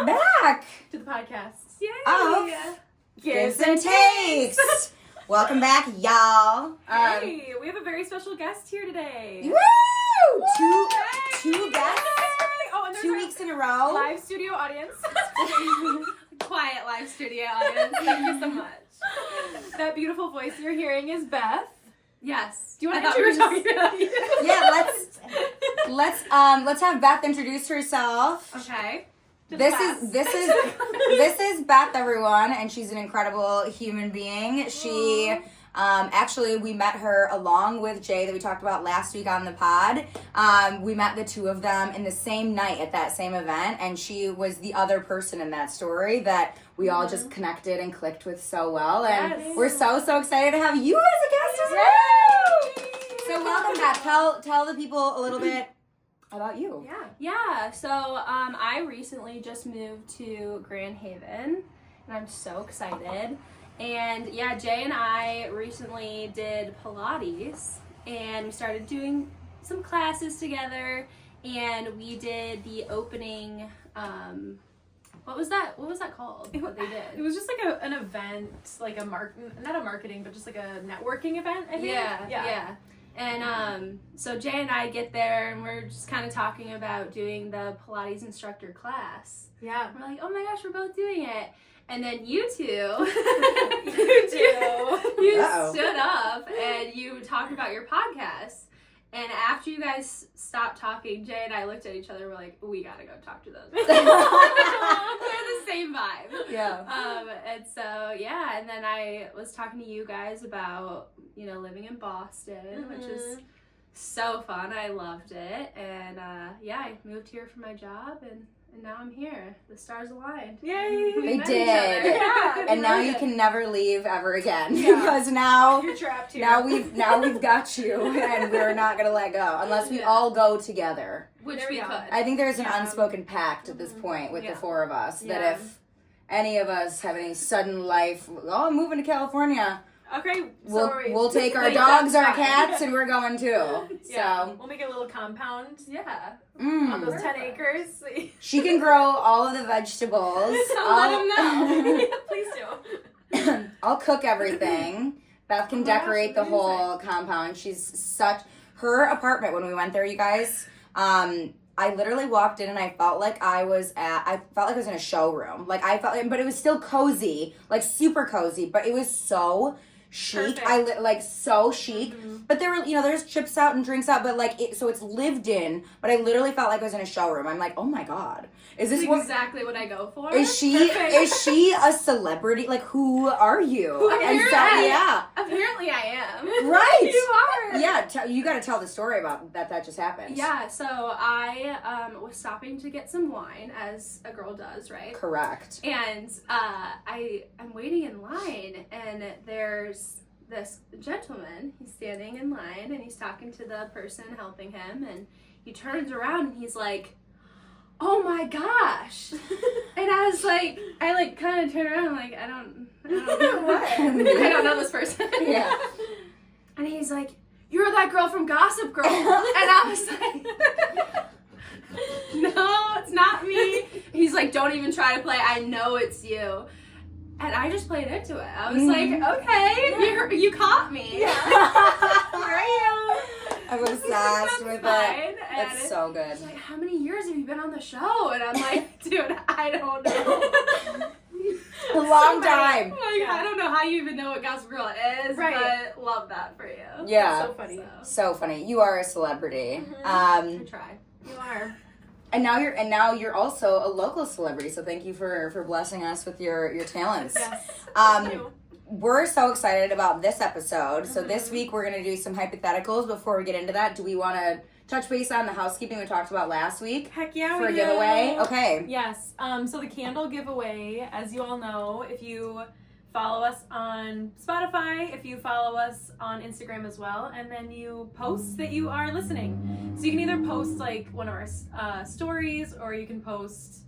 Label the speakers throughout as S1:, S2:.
S1: back
S2: to the podcast. Yay!
S1: of Gives and Takes. Welcome back, y'all.
S2: Hey, we have a very special guest here today.
S1: Woo! Two guests.
S2: Oh, and there's
S1: 2 weeks in a row.
S2: live studio audience.
S3: Quiet live studio audience. Thank you so much.
S2: That beautiful voice you're hearing is Beth.
S3: Yes.
S2: Do you want to introduce yourself?
S1: Yeah, let's have Beth introduce herself.
S3: Okay.
S1: This is Beth, everyone, and she's an incredible human being. She actually, we met her along with Jay that we talked about last week on the pod. We met the two of them in the same night at that same event, and she was the other person in that story that we all just connected and clicked with so well, and we're so excited to have you as a guest as well. So welcome, Beth. Tell the people a little bit about you.
S3: Yeah. So I recently just moved to Grand Haven, and I'm so excited. And yeah, Jay and I recently did Pilates, and we started doing some classes together, and we did the opening. What was that called? What they did?
S2: It was just like an event, like not a marketing, but just like a networking event, I think.
S3: Yeah. And so Jay and I get there, and we're just kind of talking about doing the Pilates instructor class.
S2: Yeah.
S3: We're like, oh my gosh, we're both doing it. And then you two, stood up and you talked about your podcast. And after you guys stopped talking, Jay and I looked at each other. We're like, we gotta go talk to those. They're the same vibe.
S1: Yeah.
S3: And so yeah. And then I was talking to you guys about living in Boston, which is so fun. I loved it. And I moved here for my job, and now I'm here. The stars aligned.
S2: Yay!
S1: They
S2: met
S1: did.
S2: each other. Yeah,
S1: and now you can never leave ever again.
S2: Yeah.
S1: Because now
S2: you're trapped here.
S1: Now we've got you, and we're not gonna let go unless we all go together.
S3: Which
S2: There
S3: we
S2: we go.
S3: could.
S1: I think there's an unspoken pact at this point with the four of us that if any of us have any sudden life, I'm moving to California.
S2: Okay,
S1: We'll take our dogs, our cats, and we're going too.
S2: Yeah,
S1: So
S2: we'll make a little compound.
S3: Yeah.
S2: On those 10 acres.
S1: she can grow all of the vegetables.
S3: Let them know.
S2: Please do.
S1: I'll cook everything. Beth can decorate the whole compound. Her apartment when we went there, you guys, I literally walked in and I felt like I was in a showroom. But it was still cozy, like super cozy, but it was so chic. So chic. But there were, there's chips out and drinks out, but so it's lived in, but I literally felt like I was in a showroom. I'm like, oh my God. Is this
S3: exactly what I go for?
S1: Is she a celebrity? Like, who are you?
S3: Apparently I am.
S1: Right.
S3: You are.
S1: Yeah, you got to tell the story about that just happened.
S3: Yeah, so I was stopping to get some wine, as a girl does, right?
S1: Correct.
S3: And I'm waiting in line, and there's this gentleman. He's standing in line, and he's talking to the person helping him, and he turns around, and he's like, oh my gosh. And I was like, kind of turned around, like, I don't know what. I don't know this person.
S1: Yeah.
S3: And he's like, you're that girl from Gossip Girl. And I was like, no, it's not me. He's like, don't even try to play. I know it's you. And I just played into it. I was like, okay, you caught me. Yeah. Here I am.
S1: I'm obsessed with it. It's so good.
S3: He's like, how many years have you been on the show? And I'm like, dude, I don't know.
S1: A long time.
S3: Like, I don't know how you even know what Gossip Girl is, but love that for you.
S1: Yeah.
S2: So funny.
S1: So funny. You are a celebrity.
S3: I try.
S2: You are.
S1: And now you're also a local celebrity. So thank you for blessing us with your talents.
S2: Yes.
S1: We're so excited about this episode. So this week we're going to do some hypotheticals. Before we get into that, do we want to touch base on the housekeeping we talked about last week?
S2: Heck yeah,
S1: for
S2: we
S1: a giveaway?
S2: do.
S1: Okay.
S2: Yes. So the candle giveaway, as you all know, if you follow us on Spotify, if you follow us on Instagram as well, and then you post that you are listening. So you can either post like one of our stories, or you can post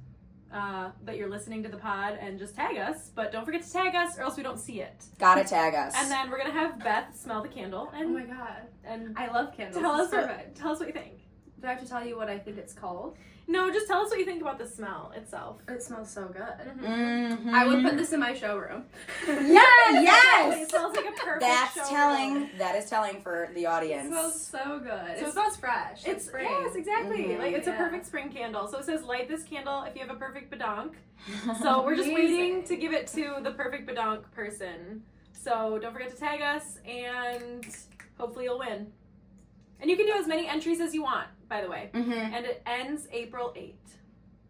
S2: that you're listening to the pod and just tag us, but don't forget to tag us or else we don't see it.
S1: Gotta tag us.
S2: And then we're gonna have Beth smell the candle and
S3: Oh my god.
S2: and
S3: I love candles.
S2: tell us
S3: perfect.
S2: what you think.
S3: Do I have to tell you what I think it's called?
S2: No, just tell us what you think about the smell itself.
S3: It smells so good.
S1: Mm-hmm.
S3: I would put this in my showroom.
S1: Yes!
S2: It smells like a perfect
S1: That's
S2: showroom.
S1: telling. That is telling for the audience.
S3: It smells so good.
S2: So
S3: It smells fresh.
S2: It's
S3: spring.
S2: yes, exactly.
S1: Mhm.
S2: Like it's a
S3: Yeah.
S2: perfect spring candle. So it says light this candle if you have a perfect badonk. So we're just
S3: Amazing.
S2: waiting to give it to the perfect badonk person. So don't forget to tag us and hopefully you'll win. And you can do as many entries as you want, by the way.
S1: Mm-hmm.
S2: And it ends April 8th.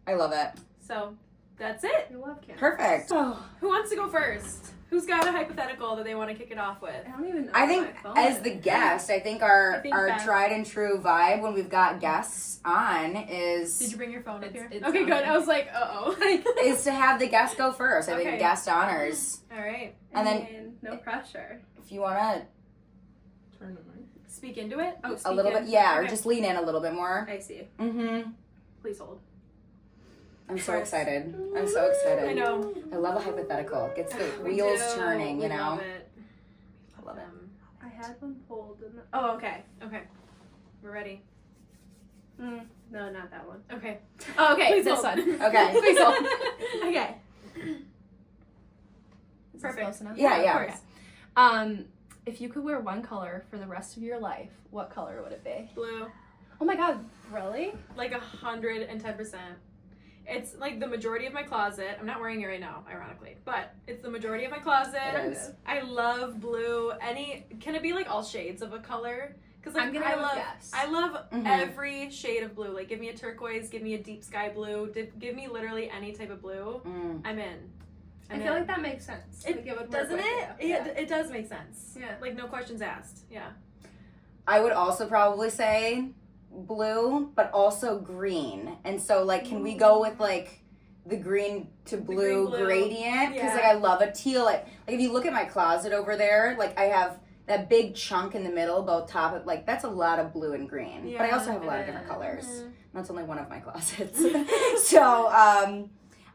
S1: I love it.
S2: So that's it.
S3: I love candles.
S1: Perfect.
S2: So who wants to go first? Who's got a hypothetical that they want to kick it off with?
S3: I don't even know.
S1: I
S3: where
S1: think
S3: my phone
S1: as
S3: is.
S1: the guest, I think our
S2: Beth.
S1: tried and true vibe when we've got guests on is
S2: Did you bring your phone up
S3: It's-
S2: here?
S3: it's
S2: Okay,
S3: on
S2: good.
S3: here.
S2: I was like, uh-oh.
S1: is to have the guest go first. I
S2: Okay.
S1: think guest honors.
S2: All right.
S1: And then
S3: no pressure.
S1: if you wanna
S4: Turn the mic.
S2: Speak into it. Oh,
S1: a
S2: speak
S1: little
S2: in.
S1: bit, yeah, or
S2: Okay.
S1: just lean in a little bit more.
S3: I see.
S1: Mm-hmm.
S2: Please hold.
S1: I'm so
S2: First.
S1: excited. I'm so excited.
S2: I know.
S1: I love a hypothetical. It gets the
S2: We
S1: wheels
S2: do.
S1: turning, you
S2: We
S1: know.
S2: love it.
S1: I love it.
S3: I had one pulled. In the... Oh, okay.
S2: Okay. We're ready.
S3: No, not that one.
S2: Okay.
S3: Oh, okay.
S2: Please
S3: this
S2: hold.
S3: one.
S1: Okay.
S3: Please hold. Okay. Is this
S2: Perfect.
S3: close enough?
S1: Yeah,
S2: Of
S1: yeah.
S2: course.
S3: If you could wear one color for the rest of your life, what color would it be?
S2: Blue.
S3: Oh my god, really?
S2: Like 110%. It's like the majority of my closet. I'm not wearing it right now, ironically, but it's the majority of my closet.
S1: It is.
S2: I love blue. Can it be like all shades of a color? Because like
S3: I'm gonna
S2: I
S3: go with
S2: love,
S3: yes.
S2: I love
S1: Mhm.
S2: every shade of blue. Like give me a turquoise, give me a deep sky blue, give me literally any type of blue.
S1: Mm.
S2: I'm in.
S3: I feel like that makes sense.
S2: It
S3: Like, would work
S2: doesn't
S3: with
S2: it?
S3: you.
S2: Yeah, it does make sense.
S3: Yeah.
S2: Like no questions asked. Yeah.
S1: I would also probably say blue, but also green. And so, like, can we go with like the green to blue,
S2: green blue.
S1: gradient? Because
S2: Yeah.
S1: like I love a teal. Like if you look at my closet over there, like I have that big chunk in the middle, both top of like that's a lot of blue and green. But I also have a lot of different colors.
S2: Mhm.
S1: That's only one of my closets. So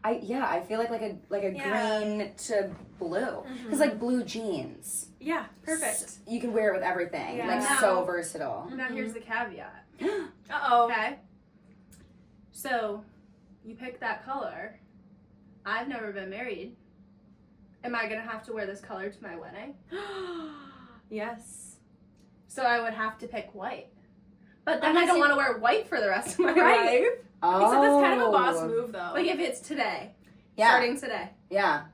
S1: I feel like a
S2: Yeah.
S1: green to blue because like blue jeans.
S2: Yeah. Perfect.
S1: You can wear it with everything.
S2: Yeah.
S1: Like so versatile.
S3: Now here's the caveat.
S2: Uh-oh.
S3: Okay. So, you pick that color. I've never been married. Am I gonna have to wear this color to my wedding?
S2: Yes.
S3: So I would have to pick white. But then I
S2: Unless
S3: don't
S2: you-
S3: want to wear white for the rest of my
S2: Right.
S3: life.
S1: Oh.
S2: Except that's kind of a boss move, though.
S3: Like if it's today.
S1: Yeah.
S3: Starting today.
S1: Yeah.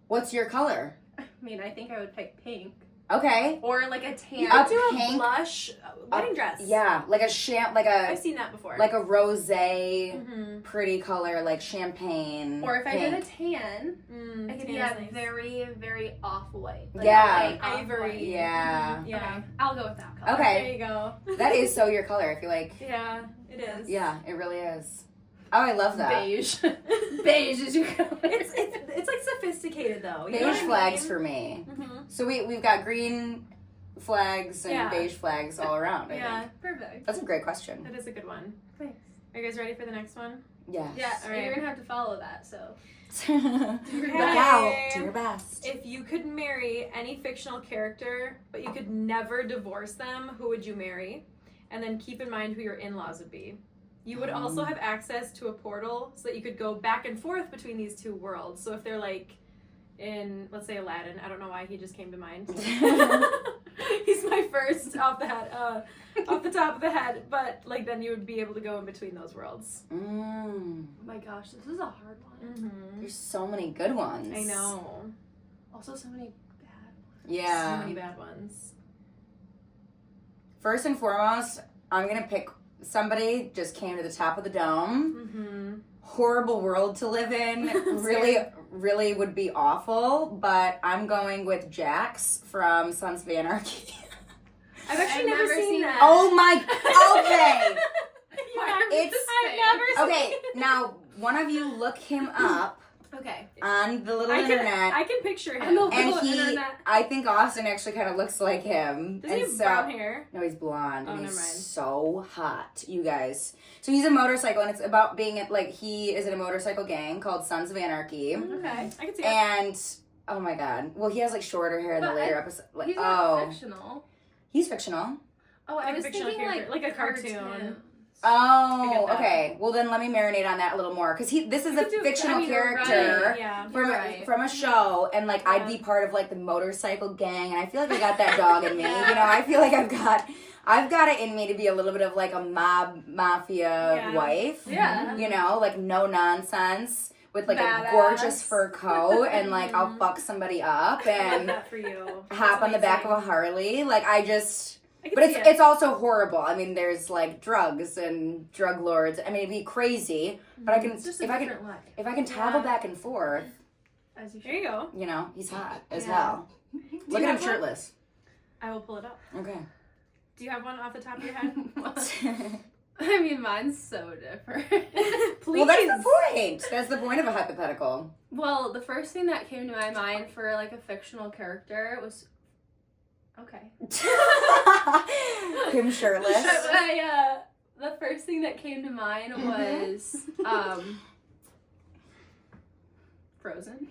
S1: What's your color?
S3: I mean, I think I would pick pink.
S1: Okay.
S3: Or like a tan.
S1: A
S2: do a
S1: pink-
S2: blush wedding dress.
S1: Yeah, like
S2: I've seen that before.
S1: like a rosé,
S2: Mm-hmm.
S1: pretty color, like champagne.
S3: Or if I did a
S1: pink.
S3: tan, it could be
S2: Tan
S3: a
S2: is nice.
S3: very, very off-white.
S1: Yeah.
S3: Like
S2: Ivory.
S1: Yeah.
S2: Yeah.
S3: Okay, I'll go with that color.
S1: Okay.
S2: There you go.
S1: That is so your color. I feel like.
S2: Yeah, it is.
S1: Yeah, it really is. Oh, I love that.
S3: Beige. Beige is your color.
S2: It's like sophisticated though. You know
S1: Beige
S2: what I
S1: flags
S2: mean?
S1: for me.
S2: Mm-hmm.
S1: So we've got green flags and
S2: Yeah.
S1: beige flags all around. I
S2: Yeah,
S1: think.
S3: Perfect.
S1: That's a great question.
S2: that is a good one.
S3: Thanks.
S2: Are you guys ready for the next one?
S1: Yes.
S3: Yeah,
S2: All right.
S3: you're gonna have to follow that, so.
S1: Look
S2: Okay.
S1: out. Do your best.
S2: If you could marry any fictional character, but you could never divorce them, who would you marry? And then keep in mind who your in-laws would be. You would also have access to a portal so that you could go back and forth between these two worlds. So if they're like in, let's say, Aladdin, I don't know why he just came to mind. He's my first off the top of the head, but like then you would be able to go in between those worlds.
S1: Mm,
S3: Oh my gosh, this is a hard one.
S2: Mm-hmm.
S1: there's so many good ones.
S2: I know.
S3: Also, so many bad.
S1: Yeah.
S2: So many bad ones.
S1: First and foremost, I'm gonna pick somebody just came to the top of the dome.
S2: Mm-hmm.
S1: Horrible world to live in. really would be awful. But I'm going with Jax from Sons of Anarchy.
S2: I've actually
S3: I've
S2: never
S3: never
S2: seen
S3: seen
S2: that.
S1: Oh my. Okay. It's
S2: I've never
S1: okay.
S2: seen
S1: Now one of you look him up
S3: Okay.
S1: on the little
S2: I
S1: internet.
S2: can picture
S3: I
S2: him.
S3: know.
S1: And
S3: Little
S1: he,
S3: internet.
S1: I think Austin actually kind of looks like him.
S2: Does he
S1: and
S2: have brown hair?
S1: No, he's blonde,
S2: Oh,
S1: and he's
S2: never mind.
S1: so hot, you guys. So he's a motorcycle, and it's about being like he is in a motorcycle gang called Sons of Anarchy,
S2: Okay, I can see it.
S1: and oh my god, well he has like shorter hair in the
S3: But
S1: later episode. Like,
S3: He's not
S1: oh,
S3: fictional.
S1: he's fictional.
S3: Oh, I
S2: Like a
S3: was
S2: fictional
S3: thinking
S2: character, like a cartoon.
S3: cartoons.
S1: Oh,
S2: I get that.
S1: okay. Well, then let me marinate on that a little more, because this is
S3: You
S1: a
S3: could do-
S1: fictional
S3: I mean, you're
S1: character
S3: right.
S2: Yeah.
S1: from
S3: You're
S1: a,
S3: right.
S1: from a show, and like I'd be part of like the motorcycle gang, and I feel like I got that dog in me.
S2: Yeah.
S1: You know, I feel like I've got it in me to be a little bit of like a mafia
S2: Yeah.
S1: wife.
S3: Yeah.
S1: You know, like no nonsense with like a
S3: Badass.
S1: gorgeous fur coat, and like I'll fuck somebody up
S2: I love
S1: and
S2: that for you.
S1: hop on the back of a
S2: Amazing.
S1: Harley. Like I just.
S2: I can
S1: But
S2: see it.
S1: it's also horrible. I mean, there's like drugs and drug lords. I mean, it'd be crazy. But I can
S3: It's just a
S1: if I can
S3: different life.
S1: toggle
S2: Yeah.
S1: back and forth.
S3: As you
S2: There you go.
S1: You know, he's hot as
S3: Yeah.
S1: hell. Look
S2: you
S1: at him
S2: have one?
S1: shirtless.
S2: I will pull it up.
S1: Okay.
S2: Do you have one off the top of your head?
S3: I mean, mine's so different.
S2: Please.
S1: Well, that's the point. That's the point of a hypothetical.
S3: Well, the first thing that came to my mind for like a fictional character was okay.
S1: Him shirtless.
S3: The first thing that came to mind was Frozen.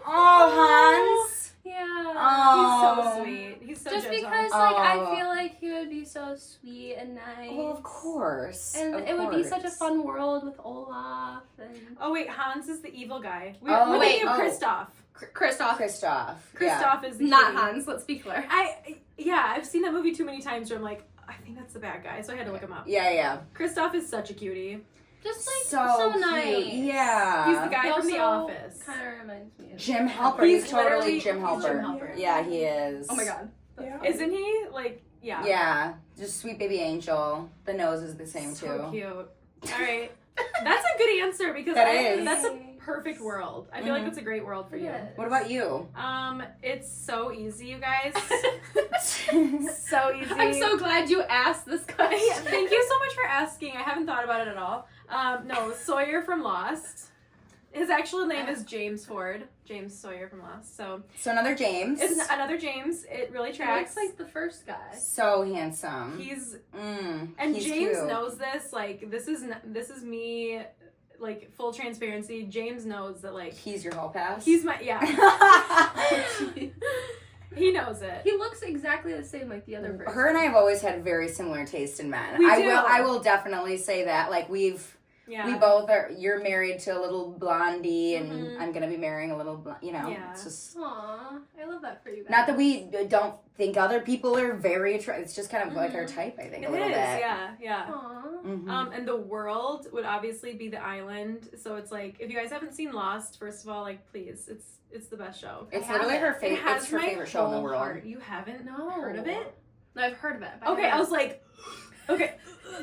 S1: Oh, Hans.
S3: Yeah.
S1: Oh.
S2: He's so sweet. He's so
S3: Just
S2: gentle.
S3: because like
S1: Oh.
S3: I feel like he would be so sweet and nice.
S1: Well, of course.
S3: And
S1: Of
S3: it would be such a
S1: course.
S3: fun world with Olaf and
S2: Oh wait, Hans is the evil guy.
S1: Oh,
S2: We're thinking of
S1: oh.
S2: Kristoff.
S3: Kristoff.
S1: Kristoff. Yeah.
S2: Kristoff is the
S3: Not
S2: cutie.
S3: Hans, let's be clear.
S2: I've seen that movie too many times where I'm like, I think that's the bad guy, so I had to look him up.
S1: Yeah.
S2: Kristoff is such a cutie.
S3: Just like
S1: So
S3: so,
S1: cute.
S3: nice.
S1: Yeah.
S2: He's the guy from The
S3: also
S2: Office.
S3: Kind of reminds me of
S1: Jim Halpert.
S2: He's
S1: He's totally
S2: literally-
S1: Jim
S2: he's
S1: Halpert.
S2: Jim Halpert.
S1: Yeah, he is.
S3: Oh my god.
S4: Yeah.
S2: Isn't he? Like, yeah.
S1: Yeah, just sweet baby angel. The nose is the same
S2: So
S1: too.
S2: cute. All right. That's a good answer because
S1: That is.
S2: that's a perfect world. I feel like
S1: Mhm.
S2: that's a great world for you.
S1: What about you?
S2: It's so easy, you guys. So easy.
S3: I'm so glad you asked this question.
S2: Yeah, thank you so much for asking. I haven't thought about it at all. No, Sawyer from Lost. His actual name is James Ford. James Sawyer from Lost. So
S1: So another James.
S2: it's another James. It really
S3: He
S2: tracks.
S3: looks like the first guy.
S1: so handsome.
S2: He's
S1: and
S2: and James knows this. Like this is me. Like full transparency. James knows that like
S1: He's your hall pass.
S2: he's my He knows it.
S3: He looks exactly the same like the other person.
S1: Her and I have always had very similar taste in men.
S2: We do.
S1: I will definitely say that. Like we both are. You're married to a little blondie, and
S2: Mhm.
S1: I'm gonna be marrying a little.
S2: Yeah.
S1: It's just
S3: Aw, I love that for you guys.
S1: not that we don't think other people are very attractive. It's just kind of like our type. I think
S2: It
S1: a little
S2: is,
S1: bit.
S2: yeah.
S3: Aw.
S1: Mhm.
S2: And the world would obviously be the island. So it's like if you guys haven't seen Lost, first of all, like please, it's the best show.
S1: It's
S3: I
S1: literally
S3: haven't.
S1: her favorite.
S2: It has
S1: It's her
S2: my
S1: favorite show in the
S2: whole
S1: world.
S2: heart. You haven't
S3: No.
S2: heard of it?
S3: No, I've heard of it. but
S2: Okay, I was like, okay.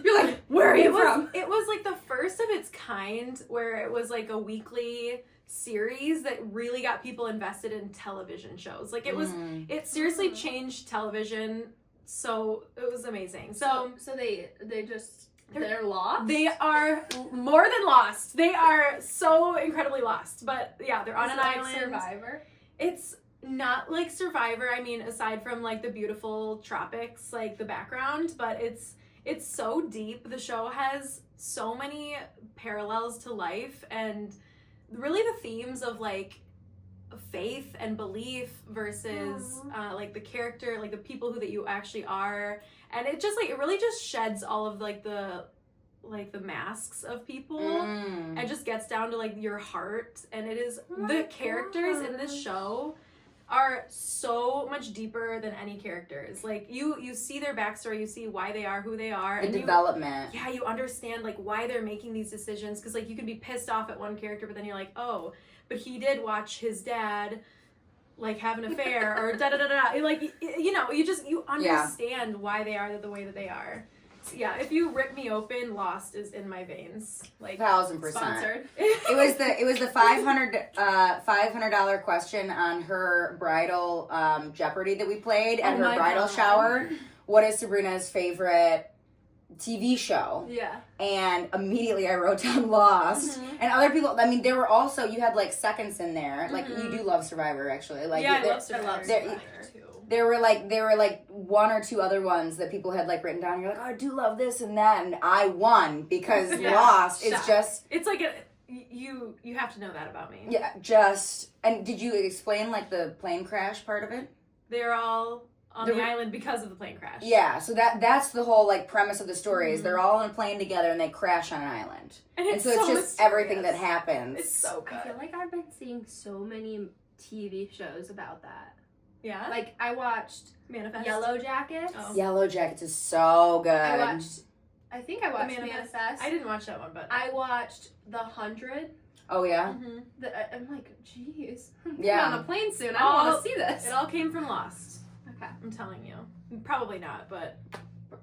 S3: You're like, where are you from?
S2: It was like the first of its kind where it was like a weekly series that really got people invested in television shows. Like it was, it seriously changed television. So it was amazing. So
S3: They're lost?
S2: they are more than lost. They are so incredibly lost. But yeah, they're on
S3: Is
S2: an
S3: it like
S2: island.
S3: Survivor?
S2: It's not like Survivor. I mean, aside from like the beautiful tropics, like the background, but it's so deep. The show has so many parallels to life and really the themes of like faith and belief versus like the character, like the people who that you actually are. And it just like it really just sheds all of like the masks of people and just gets down to like your heart. And it is the characters in this show are so much deeper than any characters. Like you see their backstory, you see why they are who they are,
S1: The
S2: and
S1: development.
S2: you understand like why they're making these decisions. Because like you can be pissed off at one character, but then you're like, oh, but he did watch his dad like have an affair or da da da da. Like you understand why they are the way that they are. So, yeah, if you rip me open, Lost is in my veins. Like
S1: 1,000%.
S3: Sponsored.
S1: It was the $500 question on her bridal Jeopardy that we played at
S3: Oh
S1: her
S3: my
S1: bridal
S3: God.
S1: shower. What is Sabrina's favorite TV show?
S3: Yeah.
S1: And immediately I wrote down Lost.
S2: Mhm.
S1: And other people, I mean, there were also, you had like seconds in there. Like
S2: Mhm.
S1: you do love Survivor actually. Like
S2: yeah, I
S1: there-
S2: love Survivor.
S1: there-
S2: too.
S1: there were like one or two other ones that people had like written down. You're like, oh, I do love this and that, and I won because
S2: Yeah.
S1: Lost is
S3: Shocked.
S1: just
S2: It's like you have to know that about me.
S1: just. And did you explain like the plane crash part of it?
S2: They're all on the island because of the plane crash.
S1: Yeah, so that's the whole like premise of the story is they're all on a plane together and they crash on an island. And so it's just everything that happens.
S2: It's so good.
S3: I feel like I've been seeing so many TV shows about that.
S2: Yeah?
S3: Like, I watched
S2: Manifest.
S3: Yellow Jackets.
S2: Oh.
S1: Yellow Jackets is so good.
S3: I think I watched Manifest.
S2: I didn't watch that one, but
S3: I watched The 100.
S1: Oh, yeah?
S3: I'm like, geez. I'm
S1: Yeah.
S3: on a plane soon. I don't want to see this.
S2: It all came from Lost.
S3: Okay.
S2: I'm telling you. Probably not, but...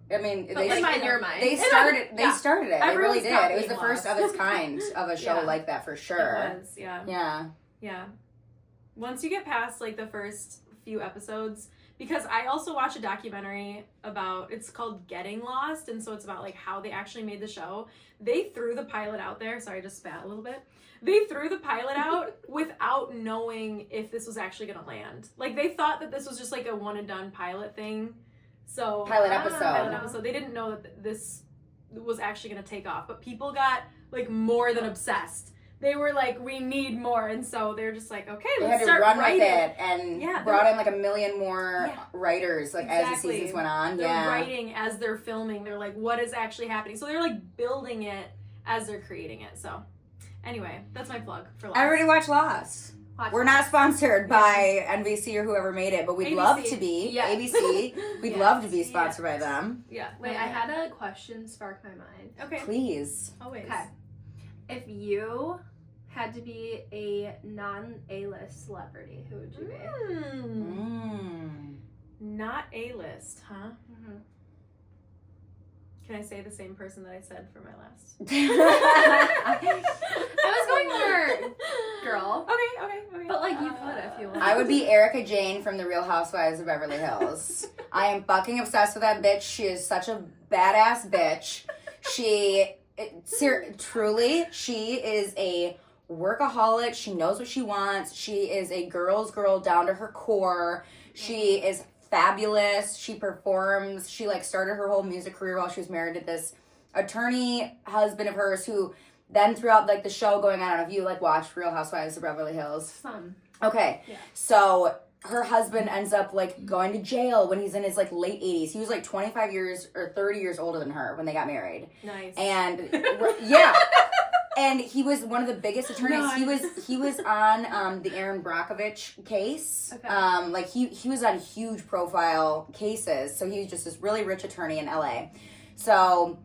S1: I mean,
S3: But in your mind.
S1: They started it. They really did. It was the
S2: Lost.
S1: first of its kind of a show like that for sure.
S2: It was, yeah.
S1: Yeah.
S2: Yeah. Once you get past, like, the first few episodes, because I also watch a documentary about, it's called Getting Lost, and so it's about, like, how they actually made the show. They threw the pilot out there. Sorry, I just spat a little bit. They threw the pilot out without knowing if this was actually going to land. Like, they thought that this was just, like, a one-and-done pilot thing. So
S1: Pilot episode.
S2: They didn't know that this was actually going to take off. But people got, like, more than obsessed. They were like, we need more. And so they're just like, okay, let's start writing.
S1: They had to run with it and brought in, like, a million more writers, like, as the seasons went on.
S2: They're writing as they're filming. They're like, what is actually happening? So they're, like, building it as they're creating it. So, anyway, that's my plug for Lost.
S1: I already watched Lost. We're not sponsored by NBC or whoever made it, but we'd
S2: ABC.
S1: love to be.
S3: Yeah.
S1: ABC. We'd love to be sponsored by them.
S2: Yeah.
S3: Wait, I had a question spark my mind.
S2: Okay.
S1: Please.
S2: Always.
S3: Okay. If you had to be a non-A-list celebrity, who would you be?
S2: Not A-list, huh?
S3: Mm-hmm.
S2: Can I say the same person that I said for my last?
S3: I was going for girl.
S2: Okay.
S3: But, like, you could if you want.
S1: I would be Erica Jane from The Real Housewives of Beverly Hills. I am fucking obsessed with that bitch. She is such a badass bitch. Truly, she is a workaholic. She knows what she wants. She is a girl's girl down to her core. She is fabulous. She performs. She, like, started her whole music career while she was married to this attorney husband of hers who then throughout, like, the show going on, I don't know if you, like, watched Real Housewives of Beverly Hills.
S3: Some.
S1: Okay.
S3: Yeah.
S1: So her husband ends up, like, going to jail when he's in his, like, late 80s. He was, like, 25 years or 30 years older than her when they got married.
S2: Nice.
S1: And, yeah. And he was one of the biggest attorneys.
S2: Nice.
S1: He was on the Aaron Brockovich case.
S3: Okay.
S1: Like, he was on huge profile cases. So he was just this really rich attorney in LA. So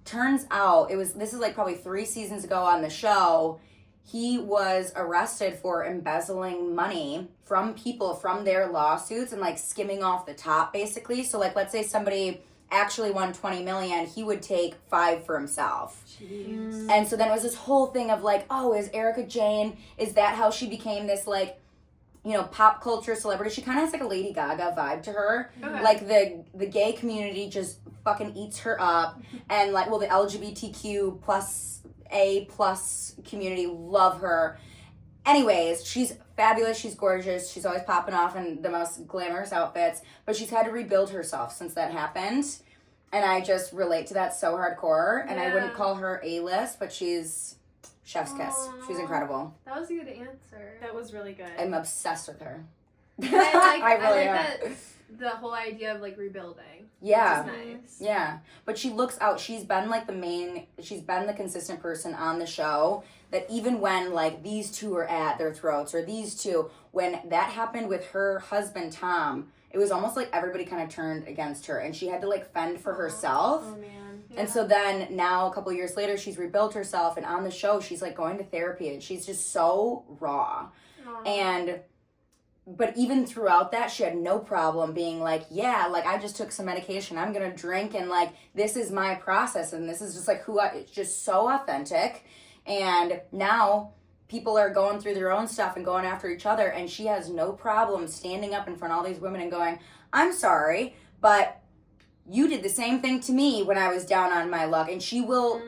S1: turns out this is like probably 3 seasons ago on the show. He was arrested for embezzling money from people from their lawsuits and, like, skimming off the top, basically. So, like, let's say somebody actually won $20 million, he would take 5 for himself.
S3: Jeez.
S1: And so then it was this whole thing of, like, oh, is Erica Jane, is that how she became this, like, you know, pop culture celebrity? She kind of has, like, a Lady Gaga vibe to her.
S3: Okay.
S1: Like, the gay community just fucking eats her up. And, like, well, the LGBTQ plus A plus community love her. Anyways, she's fabulous. She's gorgeous. She's always popping off in the most glamorous outfits. But she's had to rebuild herself since that happened. And I just relate to that so hardcore. And I wouldn't call her A-list, but she's chef's kiss. She's incredible.
S3: That was a good answer.
S2: That was really good.
S1: I'm obsessed with her.
S3: I
S1: really
S3: like
S1: am.
S3: that, the whole idea of, like, rebuilding.
S1: Yeah.
S3: Which is nice.
S1: Yeah. But she looks out. She's been, like, she's been the consistent person on the show that even when, like, these two are at their throats, or these two, when that happened with her husband, Tom, it was almost like everybody kind of turned against her, and she had to, like, fend for herself.
S2: Oh, man.
S3: Yeah.
S1: And so then now a couple years later, she's rebuilt herself, and on the show, she's, like, going to therapy, and she's just so raw.
S3: Aww.
S1: But even throughout that, she had no problem being like, yeah, like, I just took some medication. I'm going to drink, and, like, this is my process, and this is just, like, it's just so authentic. And now people are going through their own stuff and going after each other, and she has no problem standing up in front of all these women and going, I'm sorry, but you did the same thing to me when I was down on my luck. And she will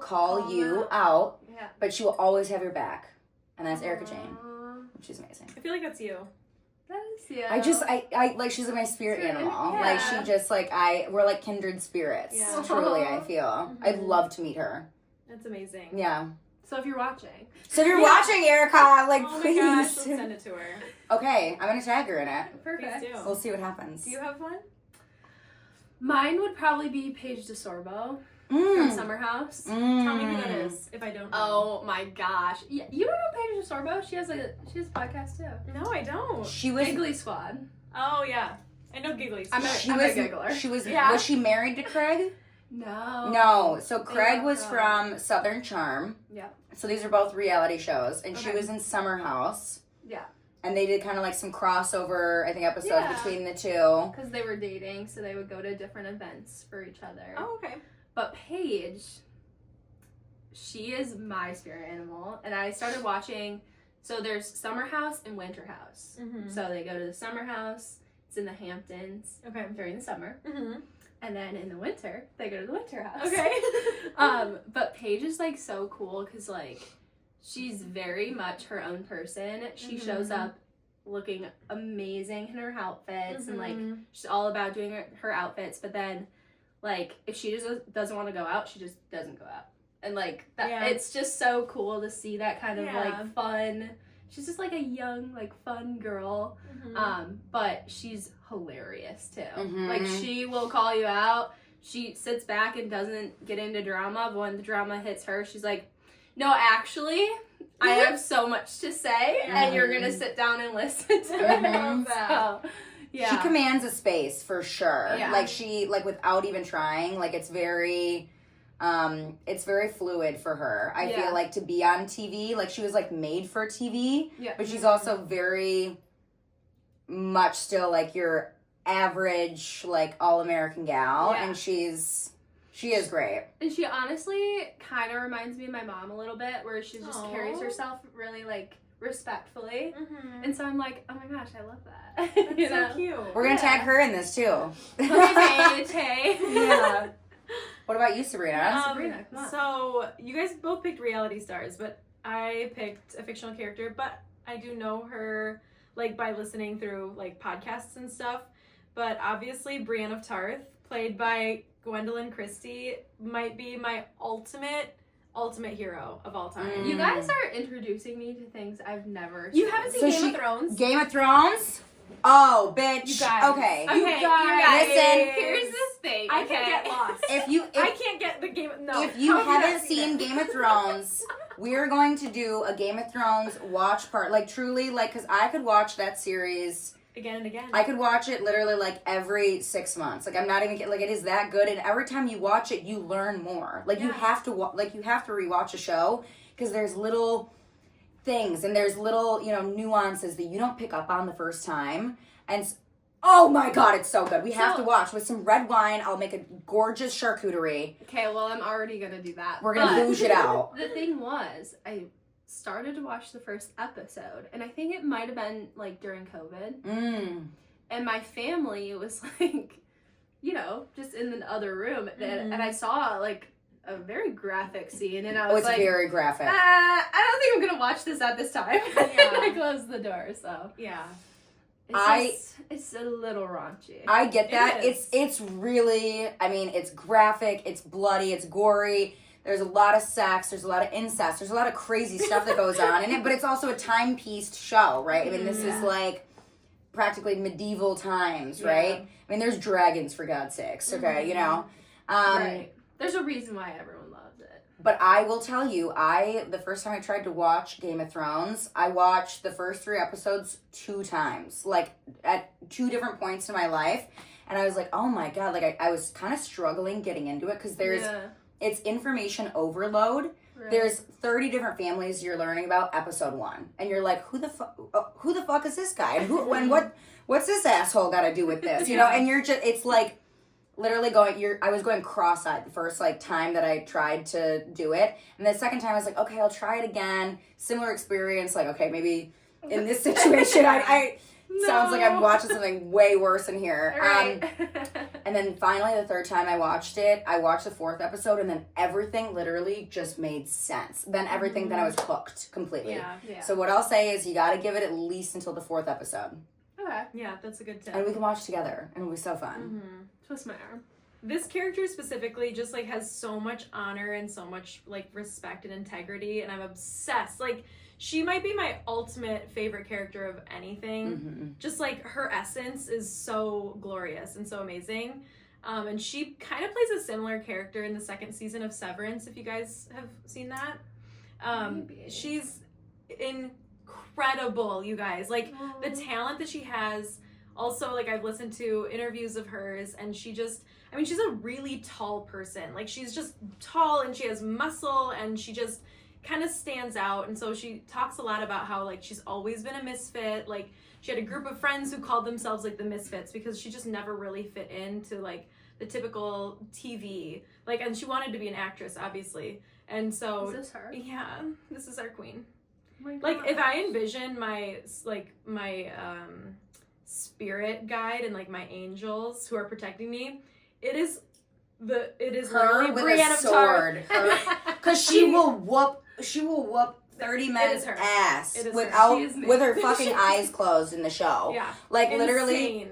S1: call you out,
S3: Yeah.
S1: but she will always have your back. And that's Erica Jane. She's amazing.
S2: I feel like that's you.
S3: That is, yeah.
S1: I like, she's my spirit animal.
S3: Yeah.
S1: Like, she just, like, we're like kindred spirits.
S2: Yeah.
S1: Truly, I feel. I'd love to meet her.
S2: That's amazing.
S1: Yeah.
S3: So if you're watching.
S1: So if you're watching, Erica, like,
S2: Oh
S1: please.
S2: my gosh, let's send it to her.
S1: Okay, I'm gonna tag her in it.
S3: Perfect.
S2: Please do.
S1: We'll see what happens.
S2: Do you have one?
S3: Mine would probably be Paige DeSorbo from Summer House.
S2: Tell me who that is, if I don't know.
S3: Oh my gosh. Yeah, you don't know Paige DeSorbo? She has a podcast too.
S2: No, I don't.
S1: She was.
S3: Giggly Squad.
S2: Oh, yeah. I know Giggly.
S3: I'm a giggler.
S1: She was.
S2: Yeah.
S1: Was she married to Craig?
S3: No.
S1: No. So Craig
S3: love
S1: was
S3: her.
S1: from Southern Charm.
S3: Yeah.
S1: So these are both reality shows, and she
S3: Okay.
S1: was in Summer House.
S3: Yeah.
S1: And they did kind of like some crossover, I think, episodes
S3: Yeah.
S1: between the two.
S3: Because they were dating, so they would go to different events for each other.
S2: Oh, okay.
S3: But Paige, she is my spirit animal. And I started watching, so there's Summer House and Winter House.
S2: Mm-hmm.
S3: So they go to the Summer House, it's in the Hamptons
S2: Okay.
S3: during the summer.
S2: Mm-hmm.
S3: And then in the winter, they go to the Winter House.
S2: Okay.
S3: But Paige is like so cool because like she's very much her own person. She shows up looking amazing in her outfits and like she's all about doing her outfits. But then like if she just doesn't want to go out, she just doesn't go out. And like that,
S2: Yeah.
S3: it's just so cool to see that kind of
S2: Yeah.
S3: like fun. She's just like a young like fun girl. But she's hilarious too.
S1: Mhm.
S3: Like she will call you out. She sits back and doesn't get into drama, but when the drama hits her, she's like, "No, actually, I have so much to say, and you're gonna sit down and listen to
S1: Mhm.
S3: it." So, yeah,
S1: She commands a space for sure.
S3: Yeah.
S1: Like she, like without even trying, like it's very fluid for her. I
S3: Yeah.
S1: feel like to be on TV, like she was like made for TV,
S3: Yeah.
S1: but she's also very much still like your average like all-American gal,
S3: Yeah.
S1: and she is great.
S3: And she honestly kind of reminds me of my mom a little bit, where she just carries
S2: Aw.
S3: herself really like respectfully.
S2: Mm-hmm.
S3: And so I'm like, oh my gosh, I love that.
S2: That's
S3: You
S2: so
S3: know?
S2: cute.
S1: We're gonna
S3: Yeah.
S1: tag her in this too.
S3: Hey, Tay.
S1: Yeah. What about you, Sabrina?
S3: Sabrina, come on.
S2: So you guys both picked reality stars, but I picked a fictional character, but I do know her like by listening through like podcasts and stuff. But obviously Brienne of Tarth, played by Gwendolyn Christie, might be my ultimate hero of all time.
S3: You guys are introducing me to things I've never
S2: You
S3: seen.
S2: haven't seen
S1: So
S2: Game
S1: she-
S2: of Thrones?
S1: Game of Thrones? Oh, bitch.
S3: You guys.
S1: Okay.
S3: Okay,
S2: You
S3: you
S2: guys.
S3: guys.
S1: Listen.
S3: Here's this thing.
S2: I
S3: okay?
S2: can get lost.
S1: If you
S2: I can't get the game. No.
S1: if you
S2: How have not
S1: haven't seen
S2: it?
S1: Game of Thrones, we're going to do a Game of Thrones watch part. Like truly, like because I could watch that series.
S2: Again and again.
S1: I could watch it literally like every 6 months. Like I'm not even like it is that good. And every time you watch it, you learn more. Like you
S2: Yeah.
S1: have to like you have to rewatch a show because there's little things and there's little nuances that you don't pick up on the first time. And oh my god, it's so good. We have to watch with some red wine. I'll make a gorgeous charcuterie.
S3: Okay, well, I'm already gonna do that.
S1: We're gonna
S3: but
S1: bouge it out.
S3: The thing was, I started to watch the first episode, and I think it might have been like during COVID, and my family was like, just in the other room, and I saw like a very graphic scene, and I was
S1: It's
S3: like,
S1: very graphic.
S3: I don't think I'm gonna watch this at this time.
S2: Yeah.
S3: I closed the door, so
S2: yeah.
S3: it's a little raunchy.
S1: I get that.
S2: It is.
S1: It's really, I mean, it's graphic, it's bloody, it's gory. There's a lot of sex, there's a lot of incest, there's a lot of crazy stuff that goes on in it, but it's also a time-pieced show, right? I mean, this is like practically medieval times, right? I mean, there's dragons, for God's sakes, okay,
S3: Right. There's a reason why everyone loves it.
S1: But I will tell you, the first time I tried to watch Game of Thrones, I watched the first 3 episodes 2 times, like at 2 different points in my life, and I was like, oh my god, like I was kind of struggling getting into it, because it's information overload.
S3: Right.
S1: There's 30 different families you're learning about episode 1, and you're like, who the fuck is this guy? And what's this asshole got to do with this? And you're just, it's like literally I was going cross-eyed the first like time that I tried to do it, and the second time I was like, okay, I'll try it again. Similar experience, like okay, maybe in this situation, I sounds like I'm watching something way worse in here.
S3: Right.
S1: And then finally, the third time I watched it, I watched the 4th episode, and then everything literally just made sense. Then I was hooked completely.
S2: Yeah.
S1: So what I'll say is you got to give it at least until the 4th episode.
S3: Okay.
S2: Yeah, that's a good tip.
S1: And we can watch together, and it'll be so fun.
S2: Mm-hmm.
S3: Twist my arm.
S2: this character specifically just like has so much honor and so much like respect and integrity, and I'm obsessed. Like, she might be my ultimate favorite character of anything.
S1: Mm-hmm.
S2: Just like her essence is so glorious and so amazing. And she kind of plays a similar character in the second season of Severance, if you guys have seen that.
S3: Maybe.
S2: She's incredible, you guys. Like, the talent that she has. Also, like, I've listened to interviews of hers, and she just, I mean, she's a really tall person. Like, she's just tall, and she has muscle, and she just kind of stands out. And so she talks a lot about how, like, she's always been a misfit. Like, she had a group of friends who called themselves, like, the misfits, because she just never really fit into, like, the typical TV. Like, and she wanted to be an actress, obviously. And so...
S3: Is this her?
S2: Yeah, this is our queen.
S3: Oh my
S2: Like,
S3: God.
S2: if I envision my spirit guide and, like, my angels who are protecting me, it is
S1: Her
S2: literally
S1: with
S2: Brienne
S1: a
S2: of
S1: sword.
S2: Tarth.
S1: Because she will whoop 30 men's
S2: her.
S1: ass
S2: It is her.
S1: without
S3: She is me.
S1: with her fucking eyes closed in the show.
S2: Yeah.
S1: Like, literally,